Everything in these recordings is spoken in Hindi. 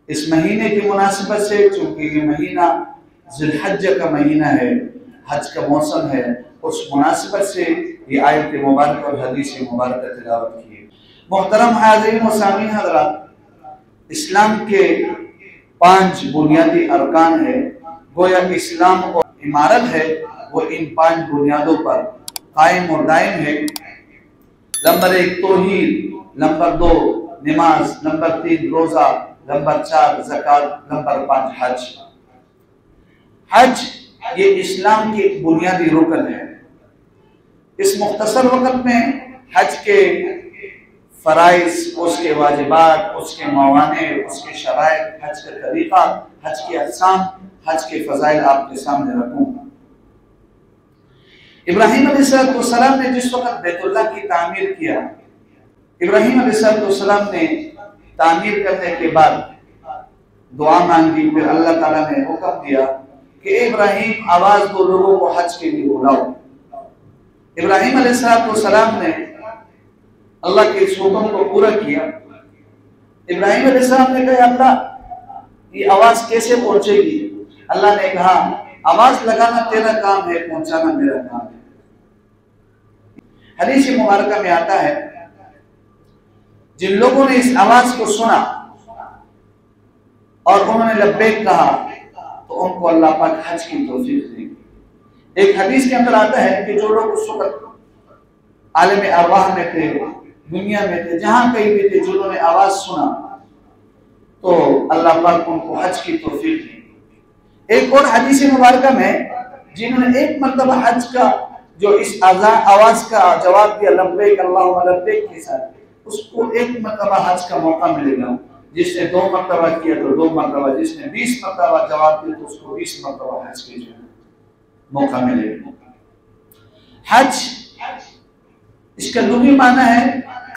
इस महीने की मुनासिबत से, चूंकि ये महीना ज़िलहज्ज का महीना है, हज का मौसम है, उस मुनासिबत से ये आयत मुबारक और हदीस मुबारक तिलावत की। मोहतरम हाज़रीन व सामीन हज़रात, इस्लाम के 5 बुनियादी अरकान है। गोया इस्लाम और इमारत है वो इन 5 बुनियादों पर कायम और दायम है। नंबर 1 तौहीद, नंबर 2 नमाज, नंबर 3 रोजा, नंबर 4 ज़कात, नंबर 5 हज। हज ये इस्लाम की बुनियादी रुकन है। इस मुख्तसर वक्त में हज के फराइज़, उसके वाजिबात, उसके मवाने, उसके शराइत, हज का तरीका, हज के अक़साम, हज के फ़ज़ाइल आपके सामने रखूंगा। इब्राहीम अलैहिस्सलाम ने जिस वक्त बैतुल्लाह की तामीर किया, इब्राहीम अलैहिस्सलाम ने तामीर करने के बाद दुआ मांगी। फिर अल्लाह ताला ने हुक्म दिया कि इब्राहीम आवाज दो, लोगों को हज के लिए बुलाओ। इब्राहीम अलैहिस्सलाम ने अल्लाह के इस हुक्म को पूरा किया। इब्राहीम अलैहिस्सलाम ने कहा, अल्लाह ये आवाज कैसे पहुंचेगी? अल्लाह ने कहा, आवाज लगाना तेरा काम है, पहुंचाना मेरा काम है। हदीस मुबारक में आता है, जिन लोगों ने इस आवाज को सुना और उन्होंने लब्बैक कहा तो उनको अल्लाह पाक हज की तौफीक देगी। एक हदीस के अंदर आता है कि जो लोग उस वक्त आलम अरवाह में थे, दुनिया में थे, जहां कहीं भी थे, जिन्होंने आवाज सुना तो अल्लाह पाक उनको हज की तौफीक दी। एक और हदीस मुबारक में जिन्होंने एक मरतबा हज का जो इस आवाज का जवाब दिया, लब्बैक अल्लाहुम्मा लब्बैक के साथ, उसको एक मरतबा हज का मौका मिलेगा। जिसने 2 मरतबा किया तो 2 मरतबा, जिसने 20 मरतबा जवाब दिया तो उसको 20 मरतबा हज के जो मौका मिलेगा। हज इसका लुग़वी माना है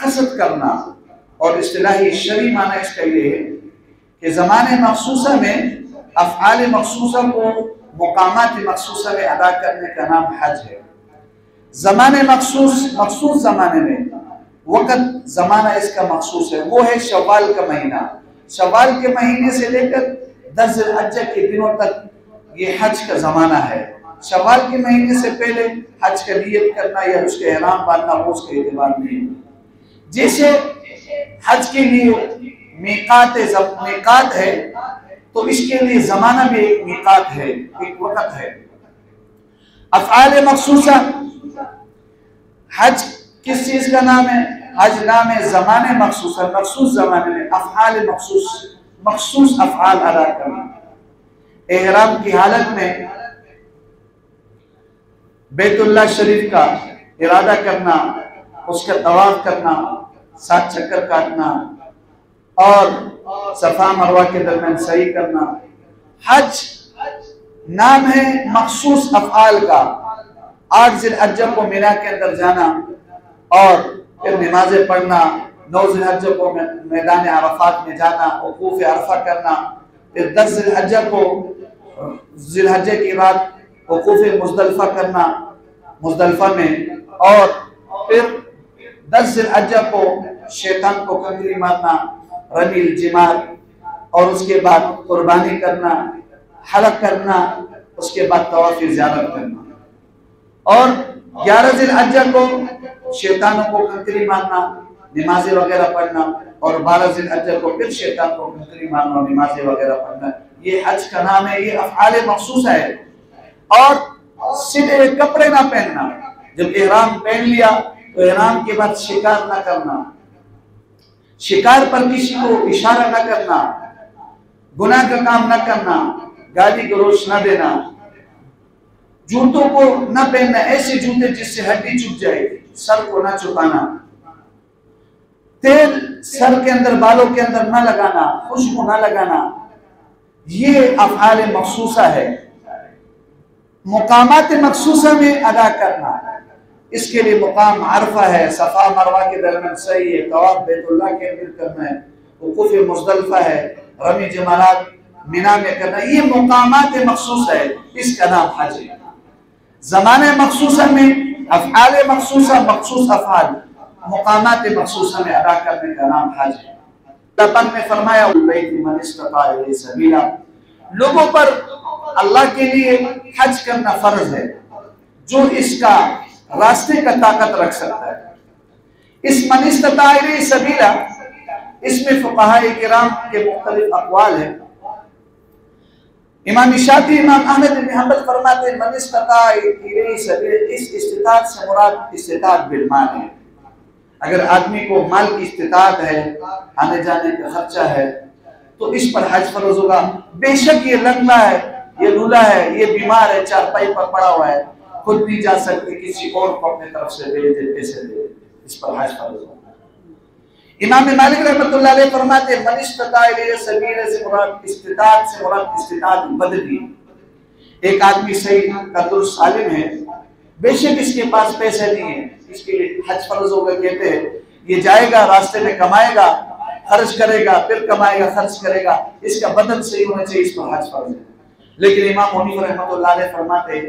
कसद करना, और इस्तिलाही शरई माना इसका ये है कि ज़माने मखसूसा में अफ़आल मखसूसा को मुकामात मखसूसा में अदा करने का नाम हज है। ज़माने मखसूस ज़माने में वक़्त ज़माना इसका मखसूस है, वो है शव्वाल का महीना। शव्वाल के महीने से लेकर 10 ज़िलहज्जा के दिनों तक ये हज का ज़माना है। शव्वाल के महीने से पहले हज का नियत करना या उसके एहराम बांधना वो उसका एतबार नहीं है। जैसे हज के लिए मीकात है तो इसके लिए ज़माना भी एक मीकात है, एक वक़्त है। अफ़आल मखसूसा, हज किस चीज का नाम है? हज नाम है ज़माने मखसूस, मखसूस ज़माने में अफ़आल मखसूस अफ़आल अदा करना। एहराम की हालत में बैतुल्लाह शरीफ का इरादा करना, उसका तवाफ करना, 7 चक्कर काटना और सफा मरवा के दरमियान सही करना। हज नाम है मखसूस अफ़आल का। 8 ज़िलहज्जा को मिना के अंदर जाना और फिर नमाजें पढ़ना, 9 ज़िलहज्जा को मैदान अरफात में जाना, वक़ूफ़ अरफा करना, फिर 10 ज़िलहज्जा को ज़िलहज्जे की रात वक़ूफ़ मुज़दलिफ़ा करना मुज़दलिफ़ा में, और फिर 10 ज़िलहज्जा को शैतान को कंकरी मारना, रमील जिमार, और उसके बाद कुर्बानी करना, हलक करना, उसके बाद तवाफ़ ज़ियारत करना। और 11 ज़िलहज्जा को शैतानों को कंकरी मारना, नमाज़ें वगैरह पढ़ना, और 12 ज़िलहज्जा को फिर शैतान को कंकरी मारना और नमाज़ें वगैरह पढ़ना। ये हज का नाम है, ये अफ़आल मखसूस है। और सीधे कपड़े ना पहनना, जब एहराम पहन लिया तो एहराम के बाद शिकार ना करना, शिकार पर किसी को इशारा न करना, गुनाह का काम न करना, गाली गलौज न देना, जूतों को न पहनना, ऐसे जूते जिससे हड्डी चुभ जाए, सर को न छुपाना, तेल सर के अंदर बालों के अंदर न लगाना, खुशबू न लगाना। ये अफ़आल मखसूसा है। मुकामात मखसूसा में अदा करना, इसके लिए मुकाम अरफा है, सफा मरवा के दरमियान सही है, तवाफ बैतुल्लाह के अंदर करना है, वक़ूफ़ मुज़दलिफ़ा है, रमी जमारात मिना में करना। ये मुकामात मखसूस है, इसका नाम हज है। ज़माने मखसूसा में अफ़आल मखसूसा, मखसूस अफ़आल मुकामात मखसूसा में अदा करने का नाम हज है। पाक ने फरमाया सबीला, लोगों पर अल्लाह के लिए हज करना फर्ज है जो इसका रास्ते का ताकत रख सकता है। इस मन इस्तता इलैहि सबीला, इसमें फुक़हा किराम के मुख्तलिफ अक़वाल है। इमाम शाफ़ी, इमाम अहमद बिन हंबल फरमाते हैं मन इस्तता इलैहि सबीला, इस इस्तिताअत से मुराद इस्तिताअत बिल माल है। अगर आदमी को माल की इस्तिताअत है, आने जाने का खर्चा है, तो इस पर हज फर्ज होगा। बेशक ये लंगड़ा है, ये लूला है, ये बीमार है, चारपाई पर पड़ा हुआ है, खुद नहीं जा सकते, किसी और को अपने तरफ से दे दे, पैसे दे, इस पर हज फर्ज होगा। इमाम मालिक रहमतुल्लाह अलैह फरमाते मन इस्तता इलैहि सबीला से मुराद इस्तिताअत से मुराद इस्तिताअत बदनी। एक आदमी सही कदर सालिम है, बेशक इसके पास पैसे नहीं है, इसके लिए हज फर्ज होगा। कहते हैं ये जाएगा, रास्ते में कमाएगा, खर्च करेगा, फिर कमाएगा, खर्च करेगा, इसका बदन सही होना चाहिए, इस पर हज फर्ज है। लेकिन इमाम हनीफा रहमतुल्लाह अलैह फरमाते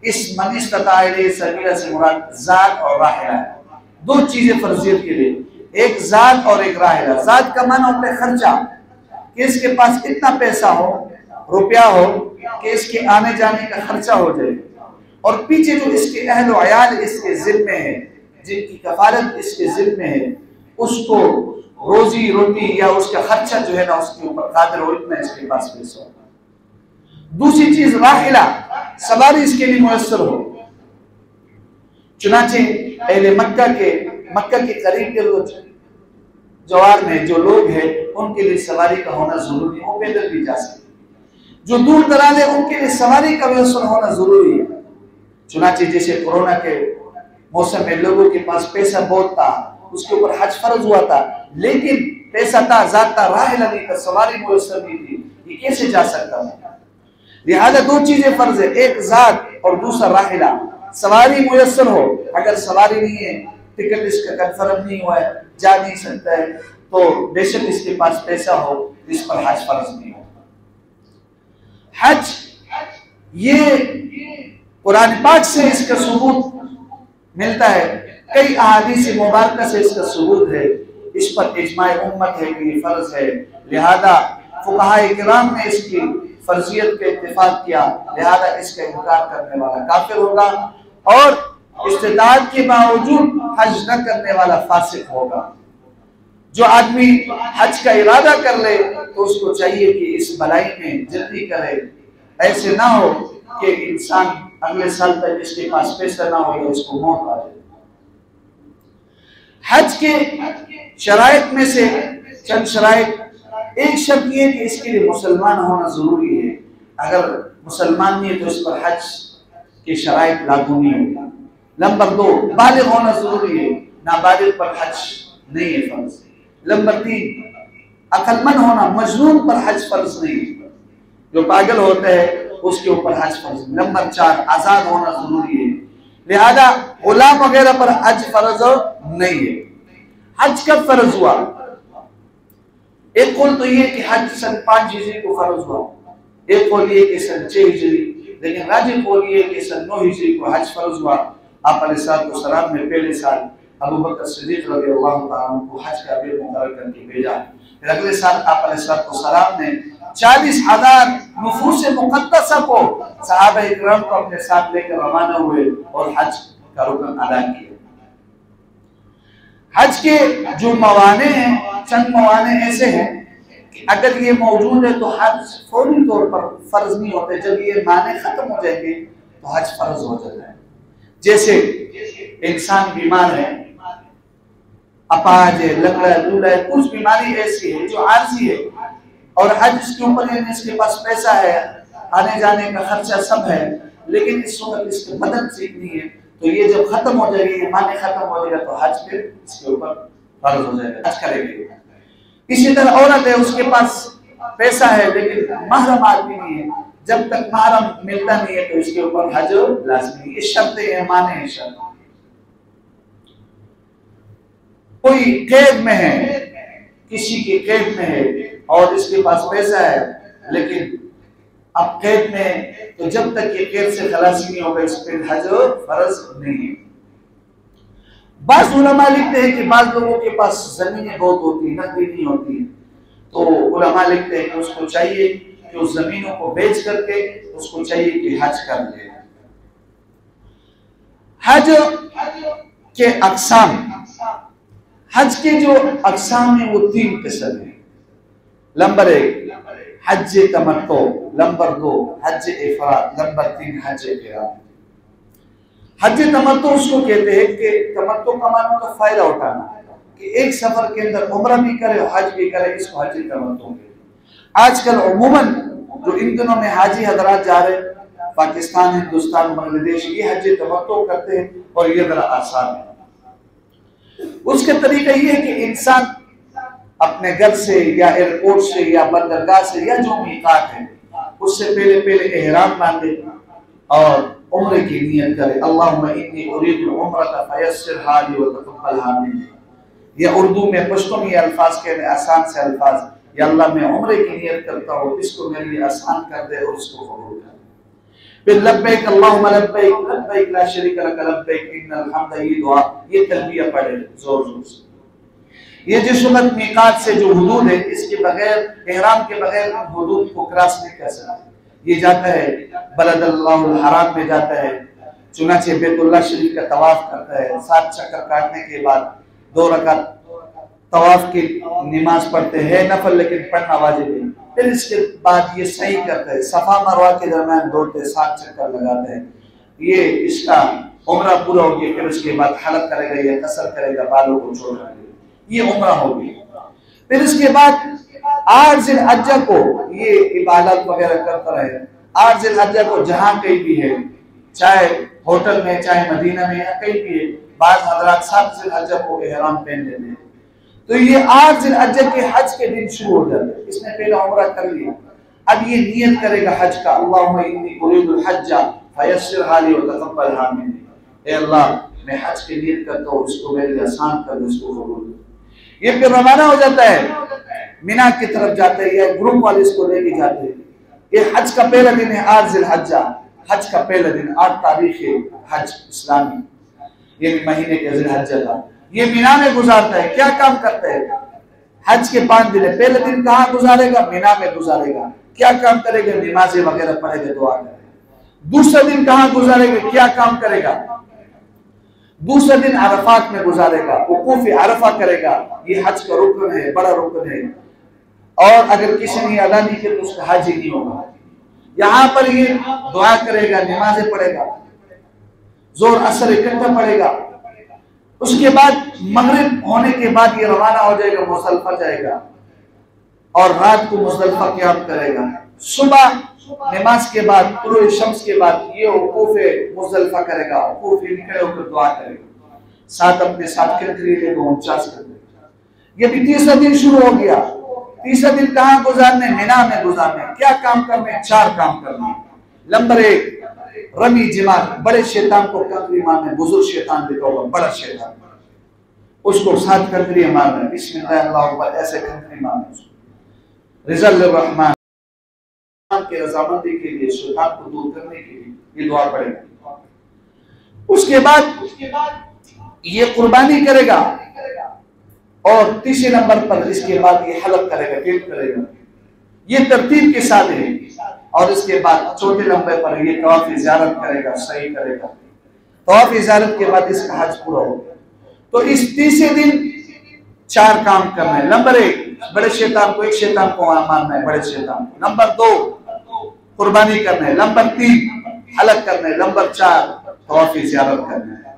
इस मन इस्तता इलैहि सबीला से मुराद जात और राहिला है। दो चीजें फर्जियत के लिए, एक जात और एक राहिला। जात का माना होता है खर्चा, कि इसके पास इतना पैसा हो, रुपया हो कि इसके आने जाने का खर्चा हो जाए, और पीछे जो इसके अहल व अयाल इसके जिम्मे है, जिनकी कफालत इसके जिम्मे है, उसको रोजी रोटी या उसका खर्चा जो है ना उसके ऊपर कादिर हो, इतना इसके पास पैसा हो। दूसरी चीज राहिला, सवारी इसके लिए मुयस्सर हो। चुनाचे अहले मक्का के करीब के लोग जवार में जो लोग हैं उनके लिए सवारी का होना जरूरी है, वो पैदल भी जा सकते। जो दूर दराज है उनके लिए सवारी का मुयस्सर होना जरूरी है। चुनाचे जैसे कोरोना के मौसम में लोगों के पास पैसा बहुत था, उसके ऊपर हज फर्ज हुआ था, लेकिन पैसा था, जात था, राहिला नहीं था, सवारी मुयस्सर नहीं थी, ये कैसे जा सकता है? लिहाजा दो चीजें फर्ज है, एक जात और दूसरा राहिला। सवारी मुयस्सर हो, अगर सवारी नहीं है, टिकट इसका कंफर्म नहीं हुआ है, जा नहीं सकता है, तो बेशक इसके पास पैसा हो, इस पर हज फर्ज नहीं हो। हज ये कुरान पाक से इसका सबूत मिलता है, कई अहादीस मुबारक से इसका सबूत है, इस पर इजमाए उम्मत है कि ये फर्ज है। लिहाजा फुक़हा किराम ने इसकी फर्जियत पे इत्तिफाक किया, लिहाजा इसका इनकार करने वाला काफिर होगा और इस्तिताअत के बावजूद हज न करने वाला फासिक होगा। जो आदमी हज का इरादा कर ले तो उसको चाहिए कि इस भलाई में जल्दी करे, ऐसे ना हो कि इंसान अगले साल तक इसके पास पैसा ना हो या उसको मौत आ जाए। हज के शराइत में से चंद शराइत, एक शर्त ये कि इसके लिए मुसलमान होना जरूरी है। अगर मुसलमान नहीं है तो इस पर हज की शराइत लागू नहीं होगा। नंबर 2, बालिग होना जरूरी है, नाबालिग पर हज नहीं है फर्ज। नंबर 3, अक्लमंद होना, मजनून पर हज फर्ज नहीं है, जो पागल होता है उसके ऊपर हज फर्ज। नंबर 4, आजाद होना जरूरी है, लिहाजा गुलाम वगैरह पर हज फर्ज नहीं है। हज कब फर्ज हुआ? एक कौल तो ये कि हज सन 5 हिजरी को फर्ज हुआ, एक कौल ये कि सन 6 हिजरी, लेकिन राजिह कौल ये कि सन 9 हिजरी को हज फर्ज हुआ। आप अलैहिस्सलाम ने पहले साल अबू बकर सिद्दीक रज़ियल्लाहु ताला अन्हु को हज का अमीर मुकर्रर करके भेजा। फिर अगले साल आप अलैहिस्सलाम ने 40,000 नुफूस मुक़द्दसा को, सहाबा इकराम को अपने साथ लेकर रवाना हुए और हज का रुकन अदा किया। हज के जो मवाने हैं, चंद मवाने ऐसे हैं कि अगर ये मौजूद है तो हज फौरी तौर पर फर्ज नहीं होते, जब ये माने खत्म हो जाएंगे तो हज फर्ज हो जाता है। जैसे इंसान बीमार है, अपाहिज है, लंगड़ा है, लूला है, कुछ बीमारी ऐसी है जो आर्जी है और हज इसके ऊपर है, इसके पास पैसा है, आने जाने का खर्चा सब है, लेकिन इस वक्त इसके बदन ठीक नहीं है, तो ये जब खत्म हो जाएगी, माने खत्म हो जाएगा तो हज फिर इसके ऊपर फर्ज हो जाएगा, हज करेगी। इसी तरह औरत है, उसके पास पैसा है लेकिन महरम आदमी नहीं है, जब तक महरम मिलता नहीं है तो इसके ऊपर हज लाज़मी। ये शर्तें हैं, माने हैं शर्त। कोई कैद में है, किसी के कैद में है और इसके पास पैसा है, लेकिन अब कैद में, तो जब तक ये कैद से खलासी नहीं होगा इस पर हज फर्ज नहीं है। बाज़ उलमा लिखते हैं कि बाज़ लोगों के पास जमीनें बहुत होती है, नकदी नहीं होती है, तो उलमा लिखते हैं कि उसको चाहिए कि उस जमीनों को बेच करके उसको चाहिए कि हज कर ले। हज के अक़साम, हज के जो अक़साम है वो 3 किस्म है। नंबर 1 हज तमत्तो, नंबर 2 हज इफराद, नंबर 3 हज क़िरान। हज तमत्तो उसको कहते हैं कि तमत्तो का माना तो फायदा उठाना, कि एक सफर के अंदर उम्रा भी करे हज भी करे, इसको हज तमत्तो। आजकल उमूमन जो इन दिनों में हाजी हजरात जा रहे हैं पाकिस्तान, हिंदुस्तान, बांग्लादेश, ये हज तमत्तो करते हैं और ये बड़ा आसान है। उसके तरीका ये है कि इंसान अपने घर से या एयरपोर्ट से या बंदरगाह से या जो मीकात है उससे पहले एहराम बांधे और उम्रे की नियत करे। अल्लाहुम्मा इन्नी उरीदुल उम्रता फयस्सिरहा ली व तक़ब्बलहा मिन्नी। ये उर्दू में पश्तो में ये अल्फाज कहने आसान से अल्फाज, या अल्लाह मैं उम्रे की नियत करता हूँ, इसको मेरे लिए आसान कर दे और इसको कबूल कर। फिर लब्बैक अल्लाहुम्मा लब्बैक लब्बैक ला शरीका लक लब्बैक इन्नल हम्दा, ये दुआ, ये तलबिया पढ़े जोर जोर से। ये जिस वक्त मीकात से जो हुदूद है, इसके बगैर एहराम के बगैर हुदूद को क्रॉस नहीं कर सकते। ये जाता है बलदुल्लाहुल हराम में जाता है, चुनाचे बैतुल्लाह शरीफ का तवाफ करता है, 7 चक्कर काटने के बाद 2 रकात तवाफ की नमाज पढ़ते हैं नफल, लेकिन पढ़ना वाजिब है। फिर इसके बाद ये सही करते हैं, सफा मरवा के दरमियान दौड़ते 7 चक्कर लगाते हैं। ये इसका उम्रा पूरा हो गया। फिर उसके बाद हलक करेगा या कसर करेगा, बालों को छोड़ देगा, ये उम्रा हो गई। फिर इसके बाद 8 ज़िलहज्जा को ये इबादत वगैरह करता रहे। 8 ज़िलहज्जा को जहाँ कहीं भी है, चाहे होटल में, चाहे मदीना में या कहीं भी है, बाद हज़रात 7 ज़िलहज्जा को एहराम पहन लेते हैं। तो ये 8 ज़िलहज्जा के हज के दिन शुरू हो जाते हैं। इसने पहले उम्रा कर लिया, अब ये नियत करेगा हज का। अल्लाहुम्मा इन्नी उरीदुल हज्जा फयस्सिरहा ली व तक़ब्बलहा मिन्नी। ए अल्लाह, मैं हज के नियत करता हूँ, इसको मेरे लिए आसान कर दे, इसको कबूल कर। ये फिर रवाना हो जाता है, मीना की तरफ जाते हैं, या ग्रुप वाले इसको लेके जाते हैं। ये हज का पहला दिन है 8 ज़िलहज्जा, हज का पहला दिन 8 तारीख है हज इस्लामी, ये महीने के ज़िलहज्जा का। ये मीना में गुजारता है। क्या काम करता है? हज के 5 दिन है, पहले दिन कहाँ गुजारेगा? मीना में गुजारेगा। क्या काम करेगा? नमाज़ें वगैरह पढ़ेगा, दुआ करेगा। दूसरा दिन कहाँ गुजारेगा? क्या काम करेगा? दूसरा दिन अरफात में गुजारेगा, वकूफ अरफा करेगा। ये हज का रुकन है, बड़ा रुकन है, और अगर किसी ने अदा नहीं किया तो उसका हज ही नहीं होगा। यहाँ पर ये दुआ करेगा, नमाजें पढ़ेगा, जोर असर इकट्ठा पढ़ेगा। उसके बाद मगरिब होने के बाद ये रवाना हो जाएगा, मुज़दलिफा जाएगा और रात को मुज़दलिफा क़याम करेगा। सुबह नमाज के बाद, तुलुए शम्स के बाद ये वकूफ़े मुज़दलिफा करेगा, वकूफ़ खड़े होकर दुआ करेगा, साथ अपने साथ कंकरी लेगा, 49 कर देगा। ये भी तीसरा दिन शुरू हो गया। तीसरा दिन कहाँ गुजारने? मीना में गुजारने। क्या काम करने? 4 काम करने। नंबर 1 रमी जिमार, बड़े शैतान को कंकरी मारने। बुजुर्ग शैतान लिखा होगा, बड़ा शैतान, उसको 7 कंकरी मारना, बिस्मिल्लाह अल्लाहु अकबर, ऐसे कंकरी मारने। रिज़ल रहमान के रज़ामंदी के लिए, शैतान को दूर करने के लिए ये दुआ पढ़ेगा। उसके बाद ये कुर्बानी करेगा और तीसरे नंबर पर इसके बाद ये हलक करेगा, टिप करेगा। ये तरतीब के साथ है। और इसके बाद चौथे नंबर पर ये तवाफ़ ज़ियारत करेगा, सही करेगा। तवाफ़ ज़ियारत के बाद इसका हज पूरा होगा। तो इस तीसरे दिन 4 काम करना है। नंबर 1 बड़े शैतान को, एक शैतान को मारना है, बड़े शैतान को। नंबर 2 कुर्बानी करना है। नंबर 3 हलक करना है। नंबर 4 तवाफ़ ज़ियारत करना है।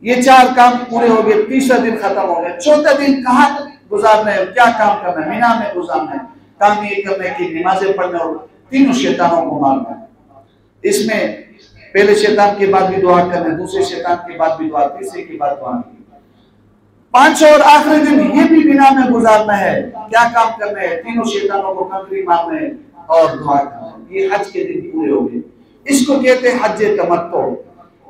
ये 4 काम पूरे हो गए, तीसरा दिन खत्म हो गया। चौथा दिन कहाँ गुजारना है? क्या काम करना है? मीना में गुजारना है। काम ये करना है कि नमाजें पढ़ना और तीनों शैतानों को मारना है। इसमें पहले शैतान के बाद भी दुआ करना है, दूसरे शैतान के बाद भी दुआ, तीसरे के बाद दुआ। 5 और आखिरी दिन ये भी मीना में गुजारना है। क्या काम करना है? तीनों शैतानों को कंकरी मारना है और दुआ करना है। ये हज के दिन पूरे हो गए। इसको कहते हैं हज तमत्तो।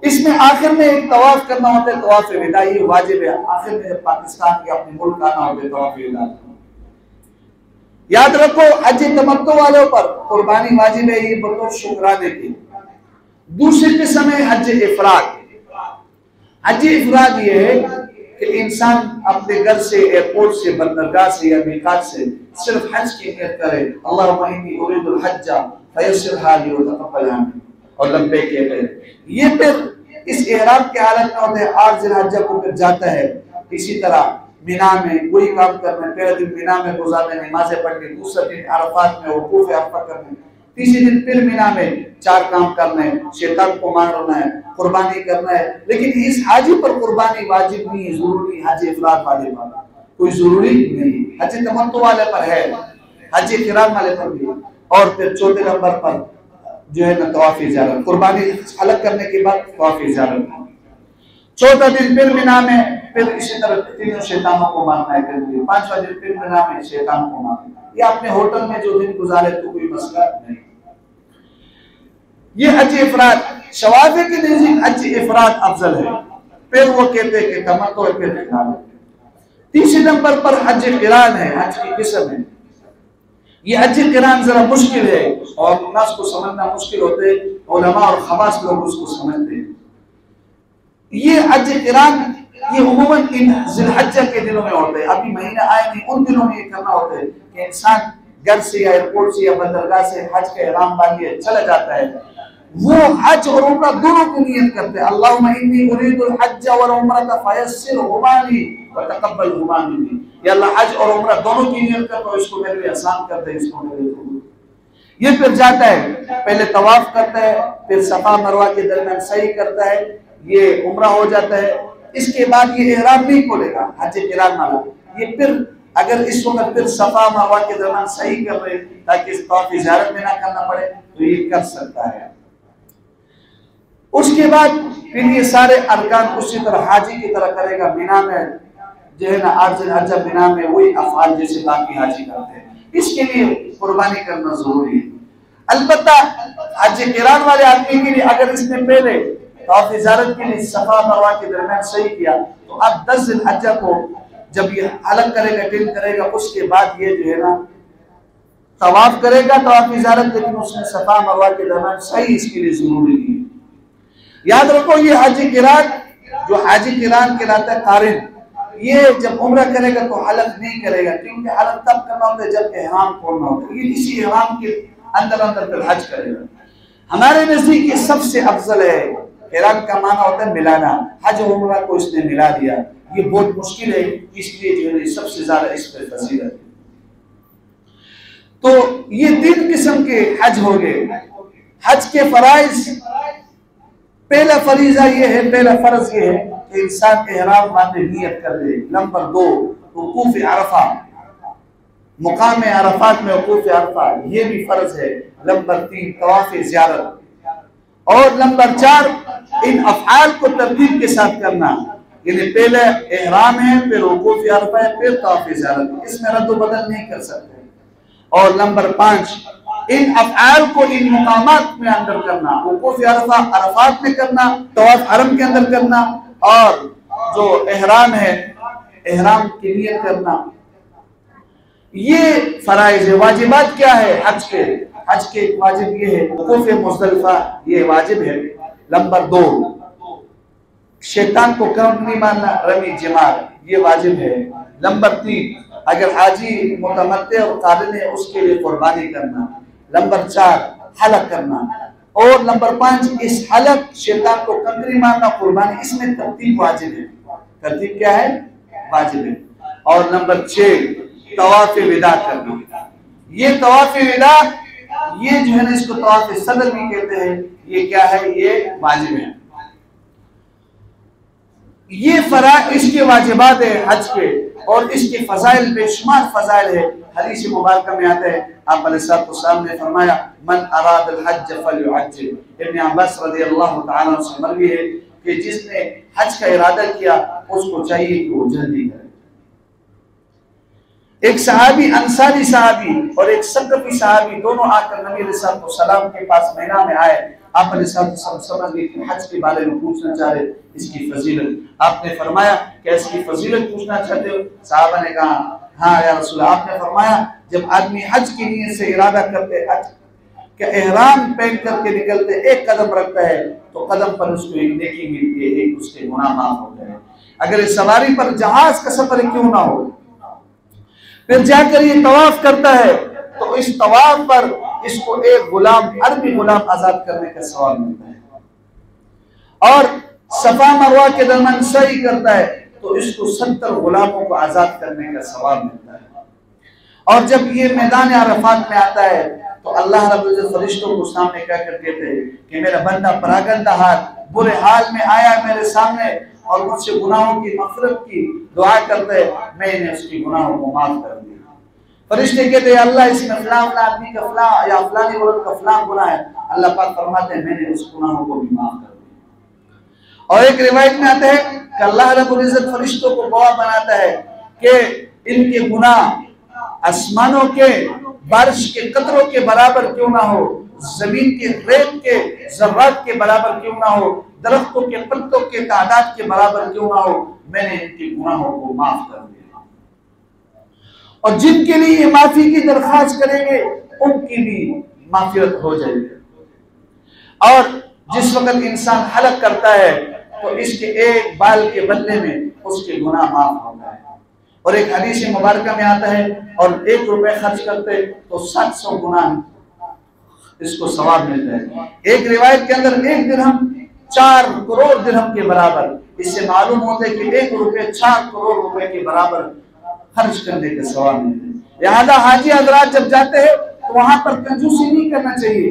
इसमें आखिर में एक तवाफ करना होता है, तवाफ विदा, ये वाजिब है। आखिर में जब पाकिस्तान के अपने मुल्क आना होता है, तवाफ विदा। याद रखो, हज तमत्तो वालों पर कुर्बानी वाजिब है, ये बतौर शुक्राने की। दूसरी किस्म है हज इफराद। हज इफराद ये है कि इंसान अपने घर से, एयरपोर्ट से, बंदरगाह से या मीकात से सिर्फ हज की नियत करे, अल्लाहुम्मा इन्नी उरीदुल हज्जा फयस्सिरहा ली व तक़ब्बल अन्नी, और लब्बैक कहते। ये फिर इस इहराम के हालत में होते हैं, 8 ज़िलहज्जा को फिर जाता है। इसी तरह मिना में वही काम करना, पहले दिन मिना में गुजारने, नमाजें पढ़नी, दूसरे दिन अरफात में वकूफ अरफा करने, तीसरे दिन फिर मिना में 4 काम करना है, शैतान को मारना है, कुर्बानी करना है। लेकिन इस हाजी पर कुर्बानी वाजिब नहीं है, जरूरी हज इफराद वाले पर कोई जरूरी नहीं, हज तमत्तु वाले पर है, हज किरान वाले पर भी। और फिर चौथे नंबर पर जो है ना तवाफ ज़ियारत, कुर्बानी हलक करने के बाद तवाफ ज़ियारत। चौथा दिन फिर मिना में, फिर इसी तरह तीनों शैतानों को मारना है। फिर 5वां दिन फिर मिना में शैतान को मारना है। ये अपने होटल में जो दिन गुजारे तो कोई मसला नहीं। ये हज इफराद, शवाफी के नज़दीक हज इफराद अफजल है। फिर वो कहते हैं कि तमत्तु फिर इफराद। तीसरे नंबर पर हज किरान है, हज की किस्म है। ये हज किरान जरा मुश्किल है और नास को समझना मुश्किल होते हैं, उलमा और खवास लोग उसको समझते हैं। ये हज किरान ये उम्मन इन ज़िलहज्जा के दिनों में होते हैं, अभी महीना आए नहीं, उन दिनों में ये करना होता है कि इंसान घर से या एयरपोर्ट से या बंदरगाह से हज का इहराम बांधिए चला जाता है। वो हज और उम्रा दोनों की नियत करते हैं, अल्लाहुम्मा इन्नी उरीदुल हज्ज वल उम्रता फयस्सिरहुमा ली व तक़ब्बलहुमा मिन्नी, या अल्लाह हज और उम्रा दोनों की नियत करता है, इसको मेरे लिए आसान कर दे, इसको मेरे लिए। ये फिर जाता है, पहले तवाफ करता है, फिर सफा मरवा के दरमियान सही करता है, ये उम्रा हो जाता है। इसके बाद ये इहराम नहीं खोलेगा हज किरान वाला। ये फिर अगर इस वक्त फिर सफा मरवा के दरमियान सही कर रहे ताकि इस तवाफ ज़ियारत में ना करना पड़े तो ये कर सकता है। उसके बाद फिर ये सारे अरकान उसी तरह हाजी की तरह करेगा। मिना में जो है ना 8 ज़िलहज्जा मिना में वही अफ़आल जैसे बाकी हाजी करते हैं। इसके लिए कुर्बानी करना जरूरी है। अलबत्ता हज किरान वाले आदमी के लिए अगर इसने पहले तवाफ ज़ियारत के लिए सफा मरवा के दरमियान सही किया तो अब 10 ज़िलहज्जा को जब ये अलग करेगा, टिल करेगा, उसके बाद ये जो है ना तवाफ करेगा तवाफ ज़ियारत, लेकिन उसने सफा मरवा के दरमियान सही इसके लिए जरूरी है। याद रखो ये हाजी किरान, जो हाजी किरान कहलाता है कारिन, ये जब उम्रा करेगा तो हलक नहीं करेगा, क्योंकि हलक तब करना होता है जब इहराम खोलना होता है। ये इसी इहराम के अंदर अंदर फिर हज करेगा। हमारे नजदीक ये सबसे अफजल है। किरान का माना होता है मिलाना, हज और उम्रा को इसने मिला दिया, ये बहुत मुश्किल है, इसलिए जो है सबसे ज्यादा इस पर फजीलत है। तो ये 3 किस्म के हज हो गए। हज के फराइज, पहला फरीजा ये है, पहला फर्ज ये है कि इंसान इहराम बांधे नियत कर ले। नंबर 2 वकूफ अरफा, मुकाम अरफात में वकूफ अरफा, ये भी फर्ज है। नंबर 3 तवाफ ज़ियारत, और नंबर 4 इन अफ़आल को तरतीब के साथ करना, यानी पहले इहराम है, फिर वकूफ अरफा है, फिर तवाफ ज़ियारत, इसमें रद्द बदल नहीं कर सकते। और नंबर 5 इन अफ़आल को इन मुकामात में अंदर करना, वकूफ अरफा अरफात में करना, तवाफ हरम के अंदर करना, और जो इहराम है इहराम की नियत करना। ये फराइज है। वाजिबात क्या है हज के? हज के वाजिब ये है वकूफ मुज़दलिफा, ये वाजिब है। नंबर 2 शैतान को कर्म नहीं मानना, रमी जमार, ये वाजिब है। नंबर 3 अगर हाजी मुतमत्ते और काबिल है उसके लिए कुर्बानी करना। नंबर 4 हलक करना, और नंबर 5 इस हलक शैतान को कंकरी मारना, कुर्बानी, इसमें तरतीब वाजिब है। तरतीब क्या है? वाजिब है। और नंबर 6 तवाफ विदा करना। ये तवाफ विदा, ये जो है ना इसको तवाफ सदर भी कहते हैं। ये क्या है? ये वाजिब है। ये फरा इसके वाजिबात है हज के, और इसके फजाइल बेशुमार फजाइल है। हदीस मुबारक में आता है, आप अलैहिस्सलाम ने फरमाया मन अरादल हज फलयुअज्जिल। इब्न अब्बास रज़ियल्लाहु तआला अन्हु से मरवी है कि जिसने हज का इरादा किया उसको चाहिए कि वो जल्दी करे। एक सहाबी, अंसारी सहाबी और एक सकफी सहाबी, दोनों आकर नबी अलैहिस्सलाम के पास महीना में आए। आप अलैहिस्सलाम समझ गए कि हज के बारे में पूछना चाह रहे, इसकी फजीलत। आपने फरमाया क्या इसकी फजीलत पूछना चाहते हो? सहाबा ने कहा हाँ या रसूल। आपने फरमाया जब आदमी हज की नीयत से इरादा करते, हज के एहराम पहन करके निकलते, एक कदम रखता है तो कदम पर उसको एक नेकी मिलती है, एक उसके गुनाह माफ होते हैं। अगर इस सवारी पर जहाज का सफर क्यों ना हो। फिर जाकर ये तवाफ करता है तो इस तवाफ पर इसको एक गुलाम, अरबी गुलाम आजाद करने का सवाब मिलता है। और सफा मरवा के दरमियान सही करता है तो इसको 70 गुलामों को आजाद करने का सवाब मिलता है। और जब ये मैदान अरफात में आता है तो अल्लाह रब्बुल इज्जत फरिश्तों को सामने कहकर कहते हैं कि मेरा बंदा परागंदा हाल बुरे हाल में आया मेरे सामने और मुझसे गुनाहों की मग़फ़िरत की दुआ करते है, मैंने उसकी गुनाहों को माफ कर दिया। फरिश्ते कहते हैं अल्लाह इसमें फलां फलां आदमी का फलां या फलानी औरत का फलां गुनाह है, अल्लाह पाक फरमाते हैं मैंने उस गुनाहों को भी माफ कर दिया। और एक रिवायत में आता है कि अल्लाह रब्बुल इज्जत फरिश्तों को गवाह बनाता है कि इनके गुनाह आसमानों के बारिश के कतरों के बराबर क्यों ना हो, जमीन के रेत के जर्रात के बराबर क्यों ना हो, दरख्तों के पत्तों के तादाद के बराबर क्यों ना हो, मैंने इनके गुनाहों को माफ कर दिया। और जिनके लिए ये माफी की दरख्वास्त करेंगे उनकी भी माफियत हो जाएगी। और जिस वक्त इंसान हलक करता है तो इसके एक बाल के बदले में उसके गुनाह माफ होता है। और एक हदीस मुबारक में आता है और 1 रुपए खर्च करते तो 700 गुना इसको सवाब मिलता है। एक रिवायत के अंदर 1 दिरहम 4 करोड़ दिरहम के बराबर, इससे मालूम होता है कि 1 रुपए 4 करोड़ रुपए के बराबर खर्च करने के सवाब मिलते हैं। लिहाजा हाजी हजरात जब जाते हैं तो वहां पर कंजूसी नहीं करना चाहिए,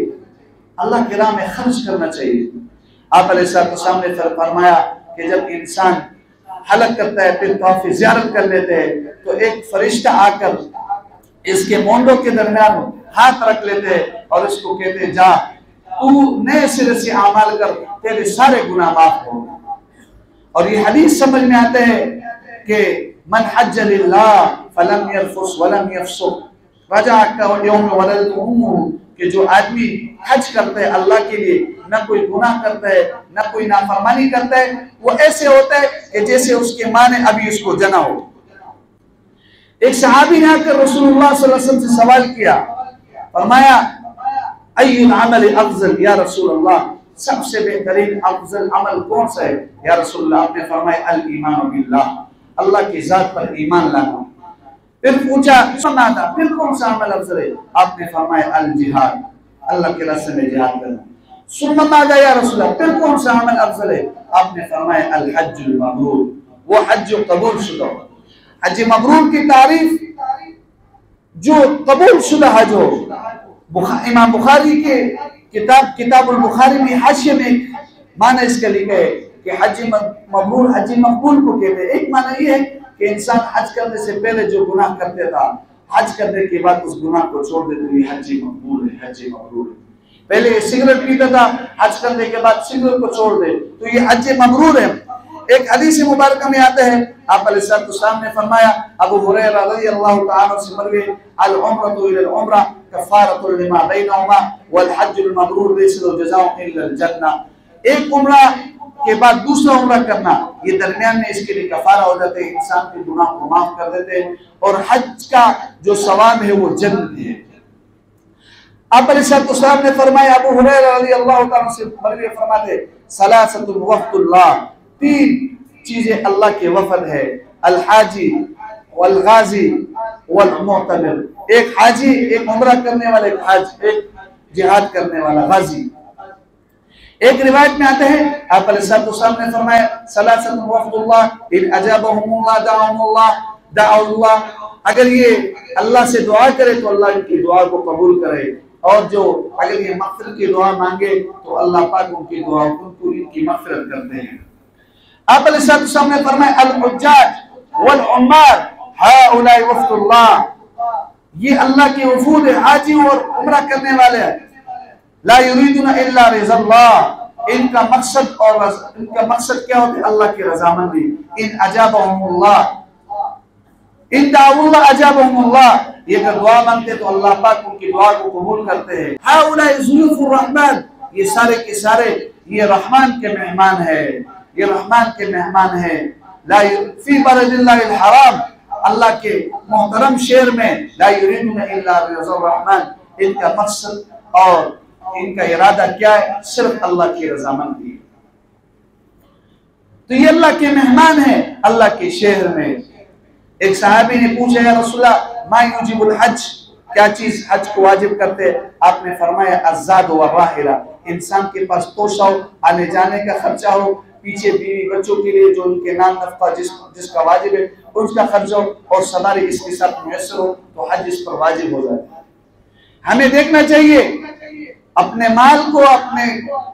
अल्लाह की राह में खर्च करना चाहिए। आप अलैहिस्सलाम ने फरमाया कि जब इंसान हलक करता है फिर तवाफ़ ज़ियारत कर लेते हैं तो एक फरिश्ता आकर इसके मोंडों के दरमियान हाथ रख लेते हैं और इसको कहते हैं जा तू नए सिरे से अमाल कर, तेरे सारे गुनाह माफ होंगे। और ये हदीस समझ में आते हैं कि मन हज्ज लिल्लाह फलम यरफुस वलम यफसुक रजा का यौम वलदतुहु, कि जो आदमी हज करता है अल्लाह के लिए, न कोई गुनाह करता है न कोई नाफरमानी करता है, वो ऐसे होता है कि जैसे उसके माँ ने अभी उसको जना हो। एक सहाबी ने आकर रसूलुल्लाह सल्लल्लाहु अलैहि वसल्लम से सवाल किया, फरमाया अय्युल अमल अफजल या रसूलल्लाह, सबसे बेहतरीन अफजल अमल कौन सा है या रसूलल्लाह? आपने फरमाया अल ईमान बिल्लाह, अल्लाह की जात पर ईमान लाना। फिर पूछा सुन्नाता, फिर कौन सा अमल अफजल है? आपने फरमाया अल जिहाद, अल्लाह के रास्ते में जिहाद करना। सुन्नता या रसूलल्लाह, फिर कौन सा अमल अफजल है? आपने फरमाया अल हज्जुल मबरूर, वो हज कबूल शुदा। हज मबरूर की तारीफ जो कबूल शुदा हज हो। इमाम बुखारी के किताबुल बुखारी में हाशिये में माना इसका लिखा है कि हज मबरूर हज मकबूल को कहते हैं। एक माना ये है कि इंसान हज करने से पहले जो गुनाह करते था, हज करने के बाद उस गुनाह को छोड़ देते हुए हज मकबूल है, हज मबरूर है। पहले सिगरेट पीता था, हज करने के बाद सिगरेट को छोड़ दे तो ये हज मबरूर है। एक हदीस मुबारक में आता है, आप अलैहिस्सलाम ने फरमाया, अबू हुरैरा रज़ियल्लाहु तआला से मरवी अल उम्रतु इलल उम्रा कफ़ारतुल लिमा बैनहुमा वल हज्जुल मबरूर लैसा जज़ाउ इल्ला अल जन्नह। एक उम्रा के बाद दूसरा उम्रा करना, ये दरमियान में इसके लिए कफारा हो जाते हैं, इंसान के गुनाह को माफ कर देते हैं और हज का जो सवाब है वो जन्नत है। आप अलैहिस्सलाम ने फरमाया, अबू हुरैरा रज़ियल्लाहु तआला से मरवी फरमाते सलासतुल वफ़दुल्लाह, 3 चीजें अल्लाह के वफद है, अल हाजी वल गाजी वल मुअतमिर। एक हाजी, एक उम्रा करने वाला, एक हाज, एक जिहाद करने वाला गाजी। एक रिवायत में आते हैं, आप अलैहिस्सलाम ने फरमाया सलासतुल वफ़दुल्लाह इन अजाबहुमुल्लाह दाउल्लाह, अगर ये अल्लाह से दुआ करे तो अल्लाह इनकी दुआ को कबूल करे, और जो अगर ये मग़फ़िरत की दुआ मांगे तो अल्लाह पाक उनकी दुआ को इनकी मग़फ़िरत करते हैं। आप अलैहिस्सलाम ने फरमाया अल हुज्जाज वल उम्मार हाउलाई वफ़दुल्लाह, ये अल्लाह के वफूद है, हाजी और उम्रा करने वाले हैं। ला युरीदुना इल्ला रिज़ल्लाह, इनका मकसद क्या होता है? अल्लाह की रज़ामंदी। इन अजाबहुमुल्लाह इन दाउल्लाह अजाबहुमुल्लाह, ये अगर दुआ मांगते तो अल्लाह पाक उनकी दुआ को कबूल करते हैं। हाउलाई ज़ुयूफ़ुर रहमान, ये सारे के सारे ये रहमान के मेहमान है, ये रहमान के मेहमान है। ला फी बलदिल्लाहिल हराम, अल्लाह के मोहतरम शहर में, ला युरीदुना इल्ला रिज़ल रहमान, इनका मकसद और इनका इरादा क्या है? सिर्फ अल्लाह की रज़ामंदी। तो ये अल्लाह के मेहमान है अल्लाह के शहर में। एक सहाबी ने पूछा, या रसूलल्लाह मा युजिबुल हज, क्या चीज हज को वाजिब करते हैं? आपने फरमाया अज़्ज़ाद व राहिला, इंसान के पास तोशा हो, आने जाने का खर्चा हो, पीछे बीवी बच्चों के लिए जो उनके नाम नफका जिसका वाजिब है उसका खर्चा हो, और सवारी इसके साथ मुयस्सर हो, तो हज इस पर वाजिब हो जाता है। हमें देखना चाहिए अपने माल को अपने,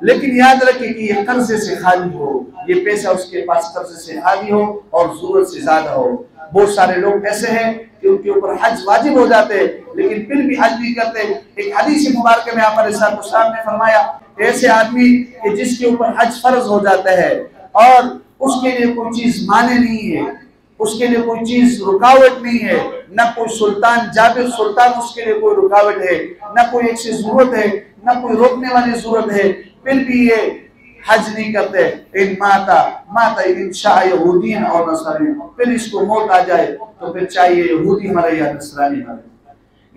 लेकिन याद रखें कि ये कर्जे से खाली हो, ये पैसा उसके पास कर्जे से खाली हो और जरूरत से ज्यादा हो। बहुत सारे लोग ऐसे हैं कि उनके ऊपर हज वाजिब हो जाते हैं लेकिन फिर भी हज नहीं करते। एक हदीस मुबारक में आप ने फरमाया, ऐसे आदमी कि जिसके ऊपर हज फर्ज हो जाता है और उसके लिए कोई चीज माने नहीं है, उसके लिए कोई चीज रुकावट नहीं है, न कोई सुल्तान जाबिर सुल्तान उसके लिए कोई रुकावट है, न कोई एक से जरूरत है, न कोई रोकने वाली जरूरत है, फिर भी ये हज नहीं करते। इन माता इंशा यहूदीन और नसरानी, फिर इसको मौत आ जाए तो फिर चाहिए यहूदी मरे या नसरानी मरे।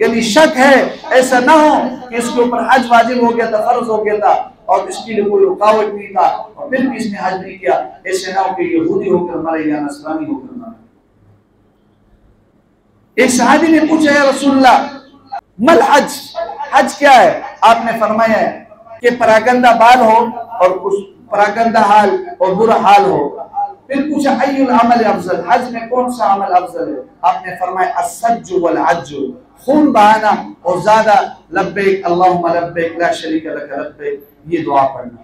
यानी शक है, ऐसा ना हो कि इसके ऊपर हज वाजिब हो गया था, फर्ज हो गया था और इसके लिए कोई रुकावट नहीं था और फिर भी इसने हज नहीं किया, ऐसे ना हो कि यहूदी होकर मरे या नसरानी होकर मरे। एक सहाबी ने पूछा, या रसूलल्लाह मल हज, हज क्या है? आपने फरमाया कि परागंदा बाल हो और कुछ परागंदा हाल और बुरा हाल हो। फिर पूछा अय्युल अमल अफजल, हज में कौन सा अमल अफजल है? आपने फरमाया अस्सज्जु वल हज्जु, खून बहाना और ज्यादा लब्बैक अल्लाहुम्मा लब्बैक ला शरीका लक लब्बैक, ये दुआ पढ़ना।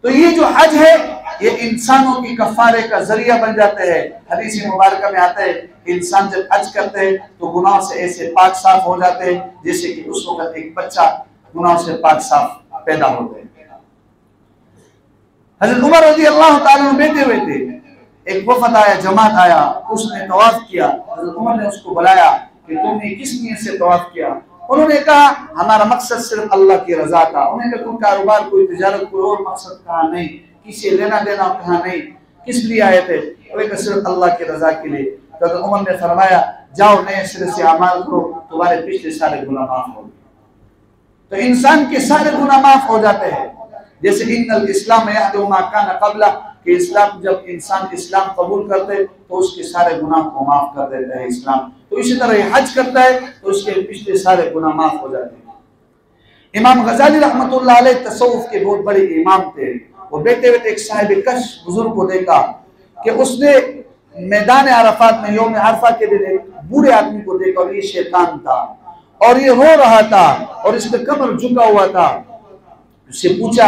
तो ये जो हज है ये इंसानों की कफारे का जरिया बन जाते हैं। हदीस मुबारक में आता है इंसान जब हज करते हैं तो गुनाह से ऐसे पाक साफ हो जाते हैं जैसे कि उस वक्त एक बच्चा गुनाह से पाक साफ पैदा होते हैं। हज़रत उमर रज़ी अल्लाह ताला अन्हु बैठे हुए थे, एक वफद आया, जमात आया, उसने तवाफ किया। हज़रत उमर ने उसको बुलाया कि तुमने किस नियत से तवाफ किया? उन्होंने कहा हमारा मकसद सिर्फ अल्लाह की रजा था। उन्होंने कहा कोई कारोबार, कोई तिजारत, कोई और मकसद कहा नहीं, किसी लेना देना कहा नहीं, किस लिए आए थे? उन्होंने सिर्फ अल्लाह की रजा के लिए। तो उमर ने फरमाया जाओ नए सिरे से अमाल करो, तुम्हारे पिछले सारे गुनाह माफ हो। तो इंसान के सारे गुनाह माफ हो जाते हैं। जैसे इन्नल इस्लाम यहदु मा काना क़ब्ला, कि इस्लाम जब इंसान इस्लाम कबूल करते तो उसके सारे गुनाह को माफ कर देता है इस्लाम। तो इसी तरह हज करता है तो उसके पिछले सारे गुनाह माफ हो जाते हैं। इमाम गजाली रहमतुल्लाह अलैह तसव्वुफ के बहुत बड़े इमाम थे। वो बैठे हुए एक साहिब कश बुजुर्ग को देखा कि उसने मैदान अरफात में यौम अरफा के दिन एक बूढ़े आदमी को देखा और ये शैतान था और ये रो रहा था और इसका कमर झुका हुआ था। उससे पूछा,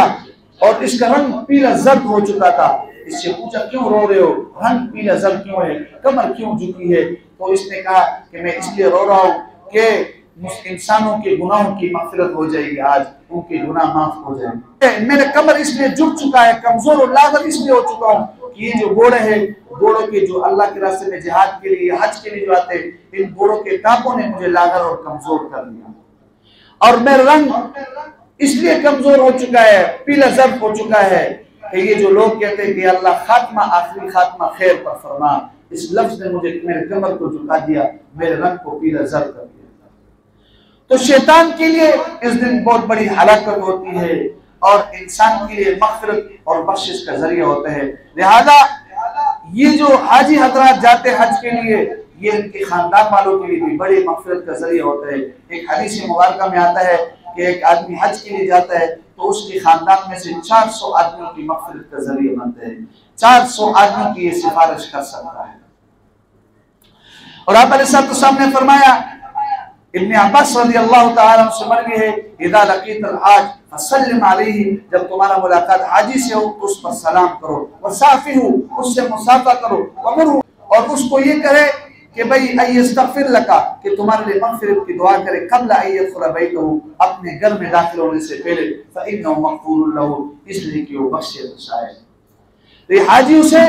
और इसका रंग पीला जर्द हो चुका था, इससे पूछा क्यों रो रहे हो, रंग पीला जर्द क्यों है, कमर क्यों झुकी है? तो इसने कहा कि मैं इसलिए रो रहा हूँ कि इंसानों के गुनाहों की मग़फ़िरत हो जाएगी, आज उनके गुनाह माफ हो जाएंगे। मेरा कमर इसलिए झुक चुका है, कमजोर और लागत इसलिए हो चुका हूँ कि ये जो घोड़े हैं, घोड़ों के जो अल्लाह के रास्ते में जिहाद के लिए, हज के लिए जो आते हैं, इन घोड़ों के टापों ने मुझे लागत और कमजोर कर दिया और मेरा रंग इसलिए कमजोर हो चुका है, पीला जर्द हो चुका है कि ये जो लोग कहते हैं कि अल्लाह खात्मा आखिरी खात्मा खैर पर फरमा, इस लफ्ज ने मुझे मेरे कमर को झुका दिया, मेरे रंग को पीला जर्द कर दिया। तो शैतान के लिए इस दिन बहुत बड़ी हलाकत होती है और इंसान के लिए मग़फ़िरत और बख्शिश का जरिया होता है। लिहाजा ये जो हाजी हजरात जाते हैं हज के लिए, ये इनके खानदान वालों के लिए भी बड़ी मग़फ़िरत का जरिया होता है। एक हदीस मुबारक में आता है कि एक आदमी हज के लिए जाता है तो उसके खानदान में से 400 आदमियों की मग़फ़िरत का जरिया बनते हैं। 400 आदमियों की ये सिफारिश कर सकता है। और आप अलैहिस्सलाम ने फरमाया, इब्न अब्बास रज़ियल्लाहु ताला से मरवी है, इज़ा लक़ीतल हाज फसल्लिम अलैहि, जब तुम्हारा मुलाकात हाजी से हो तो उस पर सलाम करो, वसाफ़िहु, उससे मुसाफ़ा करो, वमरहु, और उसको ये कहे कि भाई अयस्तग़फिर लका, कि तुम्हारे लिए मग़फ़िरत की दुआ करे, क़ब्ल अयदख़ुल बैतहु, अपने घर में दाखिल होने से पहले, फ़इन्नहु मग़फ़ूरुन लहु, इसलिए कि वो बख्शे बख्शा है। तो ये हाजी उसे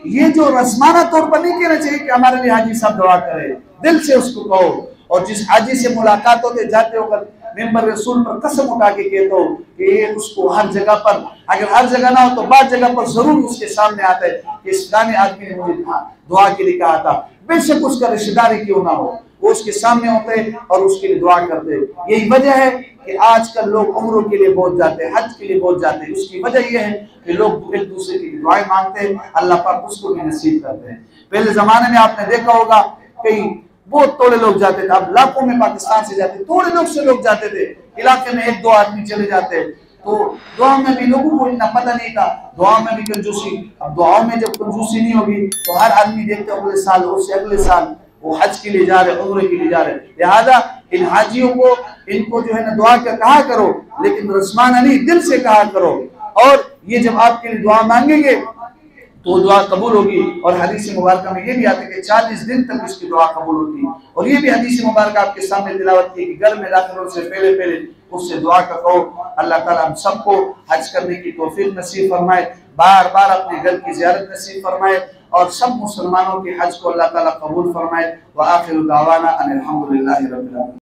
ये जो रस्माना तौर पर नहीं कहना चाहिए कि हमारे लिए हाजी साहब दुआ करे, दिल से उसको कहो। और जिस हाजी से मुलाकात होते जाते हो मिंबर रसूल पर कसम उठा के कहते हो कि ये उसको हर जगह पर, अगर हर जगह ना हो तो बाद जगह पर जरूर उसके सामने आता है कि इस फलाने आदमी ने मुझे दुआ के लिए कहा था। बेशक उसका रिश्तेदारी क्यों ना हो, वो उसके सामने होते और उसके लिए दुआ करते। यही वजह है कि आजकल लोग उम्रों के लिए बहुत जाते हैं, हज के लिए बहुत जाते हैं। उसकी वजह यह है कि लोग एक दूसरे की दुआएं मांगते हैं, अल्लाह पाक उसको भी नसीब करते हैं। पहले जमाने में आपने देखा होगा कई बहुत थोड़े लोग जाते थे, अब लाखों में पाकिस्तान से जाते, थोड़े लोग से लोग जाते थे, इलाके में 1-2 आदमी चले जाते। तो दुआ में भी लोगों को इतना पता नहीं था, दुआ में भी कंजूसी। अब दुआ में जब कंजूसी नहीं होगी तो हर आदमी देखते अगले साल, उससे अगले साल वो हज के लिए जा रहे, उम्रे के लिए जा रहे। लिहाजा इन हाजियों को, इनको जो है ना दुआ का कहा करो, लेकिन रस्माना नहीं, दिल से कहा करो। और ये जब आपके लिए दुआ मांगेंगे तो दुआ कबूल होगी। और हदीस मुबारक में ये भी आता है कि 40 दिन तक इसकी दुआ कबूल होती है। और ये भी हदीस मुबारक आपके सामने तिलावत की कि घर में दाखिल होने से पहले पहले उससे दुआ का कहो। अल्लाह ताला हम सबको हज करने की तौफीक नसीब फरमाए, बार बार अपने घर की ज़ियारत नसीब फरमाए और सब मुसलमानों के हज को अल्लाह ताला कबूल फरमाए। व आखिरु दावाना अनिल हम्दुलिल्लाहि रब्बिल आलमीन।